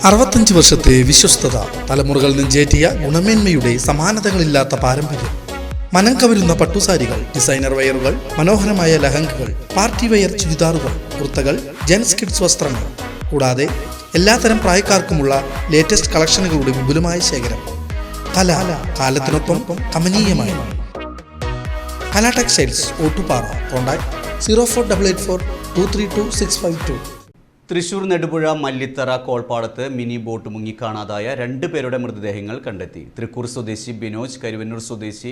65 വർഷത്തെ വിശ്വസ്തത, തലമുറകൾ നെഞ്ചേറ്റിയ ഗുണമേന്മയുടെ സമാനതകളില്ലാത്ത പാരമ്പര്യം. മനം കവരുന്ന പട്ടുസാരികൾ, ഡിസൈനർ വെയറുകൾ, മനോഹരമായ ലഹങ്കകൾ, പാർട്ടി വെയർ ചുരിദാറുകൾ, കുർത്തകൾ, ജെൻസ് കിഡ്സ് വസ്ത്രങ്ങൾ, കൂടാതെ എല്ലാത്തരം പ്രായക്കാർക്കുമുള്ള ലേറ്റസ്റ്റ് കളക്ഷനുകളുടെ വിപുലമായ ശേഖരം. കല കാലത്തിനൊപ്പം കമനീയമായി. കല ടെക്സ്റ്റൈൽസ്, ഓട്ടുപാറ. കോൺടാക്ട് 048842326552. തൃശൂർ നെടുപുഴ മല്ലിത്തറ കോൾപ്പാടത്ത് മിനി ബോട്ട് മുങ്ങിക്കാണാതായ 2 പേരുടെ മൃതദേഹങ്ങൾ കണ്ടെത്തി. തൃക്കൂർ സ്വദേശി ബിനോജ്, കരുവന്നൂർ സ്വദേശി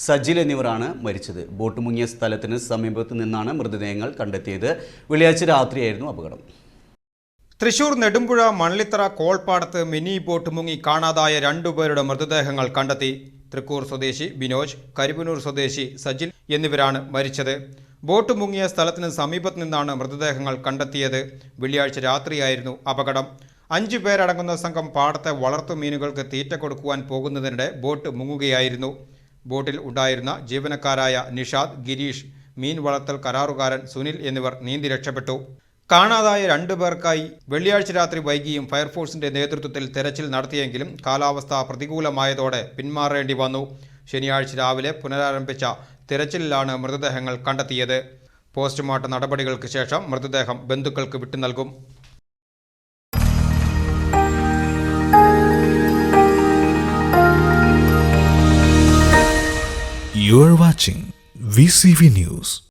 സജിൽ എന്നിവരാണ് മരിച്ചത്. ബോട്ട് മുങ്ങിയ സ്ഥലത്തിന് സമീപത്ത് നിന്നാണ് മൃതദേഹങ്ങൾ കണ്ടെത്തിയത്. വെള്ളിയാഴ്ച രാത്രിയായിരുന്നു അപകടം. തൃശൂർ നെടുമ്പുഴ മല്ലിത്തറ കോൾപ്പാടത്ത് മിനി ബോട്ട് മുങ്ങി കാണാതായ 2 പേരുടെ മൃതദേഹങ്ങൾ കണ്ടെത്തി. തൃക്കൂർ സ്വദേശി ബിനോജ്, കരുവന്നൂർ സ്വദേശി സജിൽ എന്നിവരാണ് മരിച്ചത്. ബോട്ട് മുങ്ങിയ സ്ഥലത്തിന് സമീപത്ത് നിന്നാണ് മൃതദേഹങ്ങൾ കണ്ടെത്തിയത്. വെള്ളിയാഴ്ച രാത്രിയായിരുന്നു അപകടം. 5 പേരടങ്ങുന്ന സംഘം പാടത്തെ വളർത്തു മീനുകൾക്ക് തീറ്റ കൊടുക്കുവാൻ പോകുന്നതിനിടെ ബോട്ട് മുങ്ങുകയായിരുന്നു. ബോട്ടിൽ ഉണ്ടായിരുന്ന ജീവനക്കാരായ നിഷാദ്, ഗിരീഷ്, മീൻ വളർത്തൽ കരാറുകാരൻ സുനിൽ എന്നിവർ നീന്തി രക്ഷപ്പെട്ടു. കാണാതായ 2 പേർക്കായി വെള്ളിയാഴ്ച രാത്രി വൈകിയും ഫയർഫോഴ്സിന്റെ നേതൃത്വത്തിൽ തെരച്ചിൽ നടത്തിയെങ്കിലും കാലാവസ്ഥ പ്രതികൂലമായതോടെ പിന്മാറേണ്ടി വന്നു. ശനിയാഴ്ച രാവിലെ പുനരാരംഭിച്ച തിരച്ചിലിലാണ് മൃതദേഹങ്ങൾ കണ്ടെത്തിയത്. പോസ്റ്റ്മോർട്ടം നടപടികൾക്ക് ശേഷം മൃതദേഹം ബന്ധുക്കൾക്ക് വിട്ടു നൽകും. You are watching VCV News.